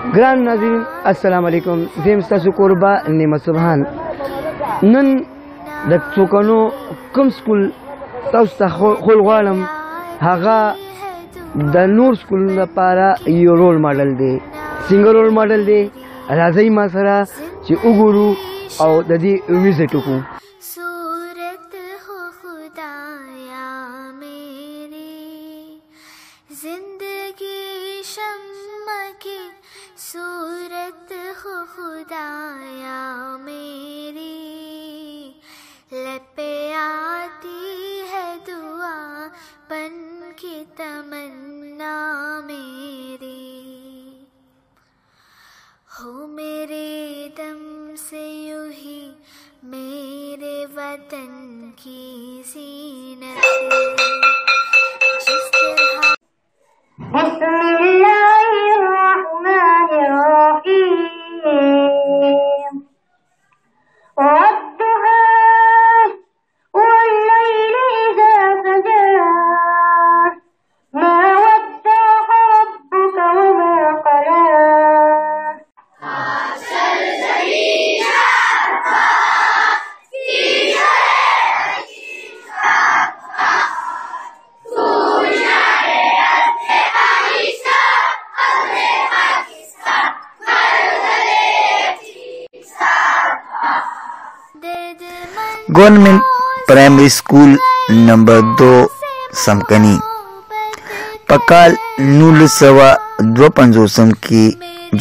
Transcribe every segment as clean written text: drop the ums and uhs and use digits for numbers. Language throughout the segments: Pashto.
ګران ناظرین السلام علیکم، زه یم ستاسو کوربه نعمت سبحان. نن د څوکانو کوم سکول تاسو ته خول غواړم، هغه د نور سکول لپاره یو رول ماډل دی، څنګه رول ماډل دی؟ راځئ ما سره چې وګورو او د دې وزټ وکړو. सूरत हो खुदाया मेरी, लब पे आती है दुआ बन की तमन्ना मेरी, हो मेरे दम से यूं ही मेरे वतन की ज़ीनत जिस तरह गवर्नमेंट प्राइमरी स्कूल नंबर 2 समकनी पकाल 1952 की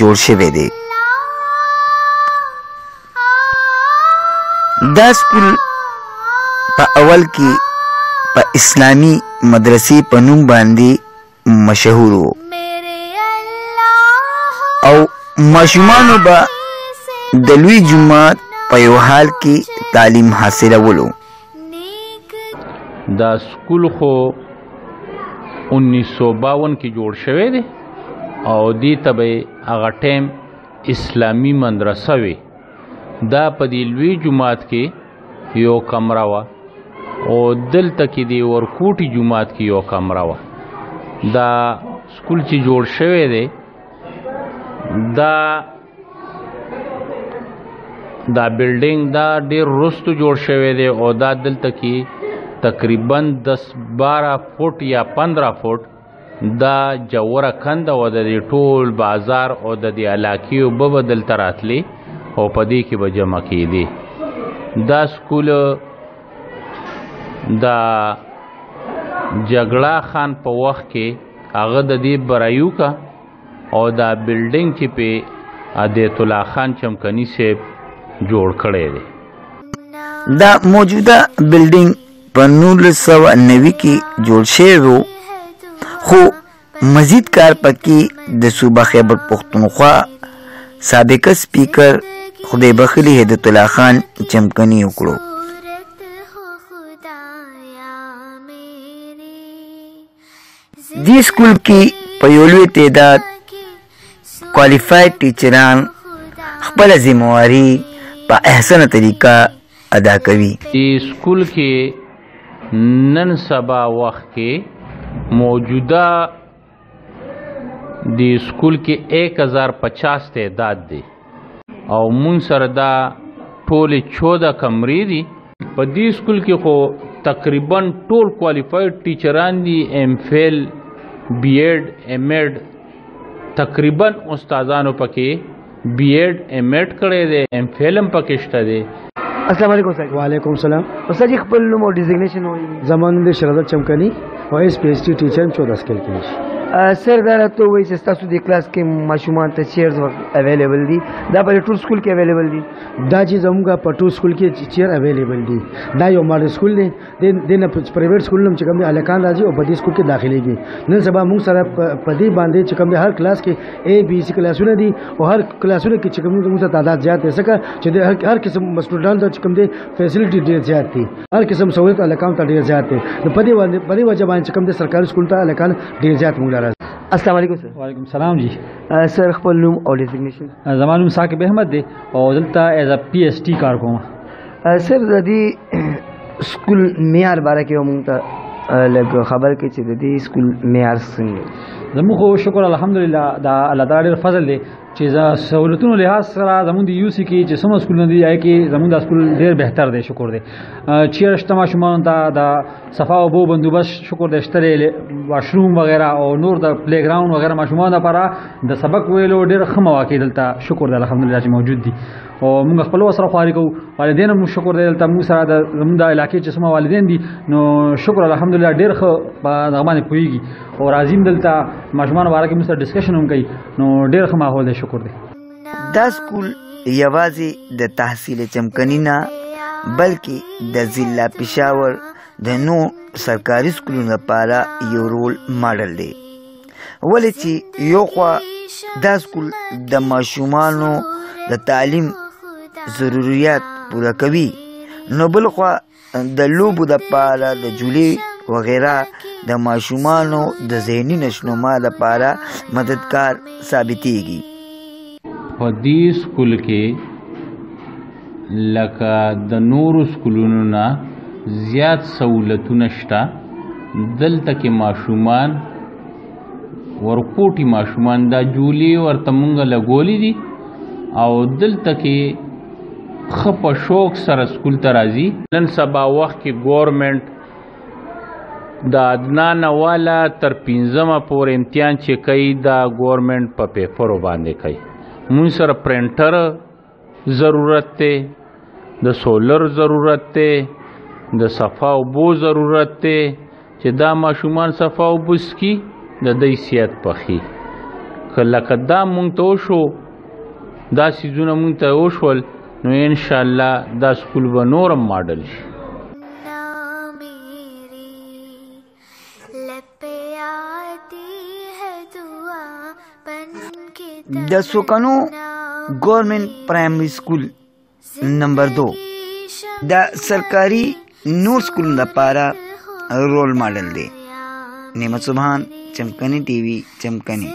जोड़ शवे दे. दा स्कूल पा अवल की पा इस्लामी मदरसी पनूम बांदी मशहूर हो और माशुमानो बा दलवी जुमात पयोहाल की तालीम हासिल वलो. دا स्कूल खो 1952 की जोड़ शवे दे और दी तबे आगा टाइम इस्लामी मदरसा वे. दा पदिलवी जुमात के यो कमरा वा और दिल तकी दे और कोटी जुमात की यो कमरा वा. दा स्कूल की जोड़ शवे दे دا बिल्डिंग دا ډیر رستو جوړ شوی دی او دا دلته کې تقریبا 10-12 فوټ یا 15 فوټ دا جوړه کند او د ټول بازار او د علاقې په بدل تراتلی او پدې کې به جمع کېدی. دا سکول دا جګړه خان په وخت کې هغه د دې برایو کا او دا बिल्डिंग چې په عادت الله خان چمکنی سے जोड़ खड़े दे. दा मौजूदा बिल्डिंग पर 1990 की जोड़ शेरो खो मजीद कार पकी द सूबा खैबर पख्तूनख्वा सबक स्पीकर खुदे बखली हिदायतुल्लाह खान चमकनी उकड़ो. दी स्कूल की पयोलवी तादाद क्वालिफाइड टीचरान खपल जिम्मेवारी एहसन तरीका अदा करी. स्कूल के नन सबा वक्त के मौजूदा दी स्कूल के 1050 तादाद दे और मुनसरदा टोल 14 कमरे दी. पर दी स्कूल के को तकरीबन टोल क्वालिफाइड टीचरान दी, एमफिल बीएड एमएड तकरीबन उस्तादानों पके बीएड एमएड करे दे, एमफिल पकिश्ता दे. अस्सलाम वालेकुम सर. वालेकुम सलाम. सर जी खपल नुम और डिजिग्नेशन हो जमान दे शरदत चमकनी वाइस पीएचडी टीचर 14 स्केल की. सर دا تو وایي چې تاسو د کلاس کې ماشومان ته چیرز اویلیبل دي، دا په ټول سکول کې اویلیبل دي؟ دا چې زموږه په ټول سکول کې چیر اویلیبل دي. دا یو ماډل سکول دی، د نه پرایویټ سکول نم چې کوم الکان راځي او په دې سکول کې داخليږي. نن سبا موږ سره په دې باندې چې کوم هر کلاس کې اے بی سی کلاسونه دي او هر کلاسونه کې چې کوم موږ تعداد زیات دی، ځکه چې هر قسم سټوډنټ چې کوم دي فیسیلیټي ډیر زیات دي، هر قسم سہولت الکان ته ډیر زیات دي. په دې وجه باندې چې کوم د سرکاري سکول ته الکان ډیر زیات موږ راځي. السلام علیکم سر. وعلیکم السلام جی. سر خپل نوم او ډیزیګنیشن؟ زما نوم ثاقب احمد دی او دلته ایز ا پی ایس ټی کار کوم. سر د دې سکول معیار باره کې موږ ته لږ خبر کې چې د دې سکول معیار څنګه؟ زموږ خو شکر الحمدلله دا الله تعالی ډېر فضل دی چې سہولتونو لحاظ سره زموږ د یو سی کې چې سم سکولونه دي هغې کې زموږ دا سکول ډېر بهتر دی شکر دی. چیر شته ماشومانو ته د صفا اوبو بندوبست شکر دی شته دی واشروم وغیره او نور د پلی ګراؤنډ وغیره ماشومانو لپاره د سبق ویلو ډېر ښه مواقع دلته شکر دی الحمدلله چې موجود دي او موږ خپل سره خواري کوو. والدین هم شکر دی دلته موږ سره د زموږ د علاقې چې څومره والدین دي نو شکر الحمدلله ډېر ښه په دغه باندې پوهېږي او راځي هم دلته ماشومانو باره کې موږ سره ډسکشن هم کوي نو ډېر ښه ماحول دی شکر دی. دا سکول یوازې د تحصیل چمکني نه بلکې د ضلع پېښور د نو سرکاري سکولونو لپاره یو رول ماډل دی ولې چې یو خوا دا سکول د ماشومانو د تعلیم ضرورت پوره کوي نو بل خوا د لوبو لپاره د جولې وغیره د ماشومانو د ذهني نشوونما لپاره مددگار ثابتېږي. په دې سکول کې لکه د نورو سکولونو نه زیات سہولتونه شته. دلته کې ماشومان ورکوټي ماشومان دا جولې ورته مونږ لګولې دي او دلته کې ښه په شوق سره سکول ته راځي. نن سبا وخت کې ګورمنټ د ادنا نه والا تر 5مه پورې امتحان چې کوي دا ګورمنټ په پیپرو باندې کوي. مونږ سره پرنټر ضرورت دی د سولر ضرورت دی د صفا اوبو ضرورت دی چې دا ماشومان صفا اوبو څښي د دوی صحت پخي که لکه دا مونږ ته وشو دا څیزونه مونږ ته وشول نو انشاءالله دا سکول به نورم ماډل شي. د سوکنو گورنمنٹ پرائمری سکول نمبر 2 د سرکاری نور سکول لپاره رول ماډل دی. نعمت سبحان، چمکنی ٹی وی، چمکنی.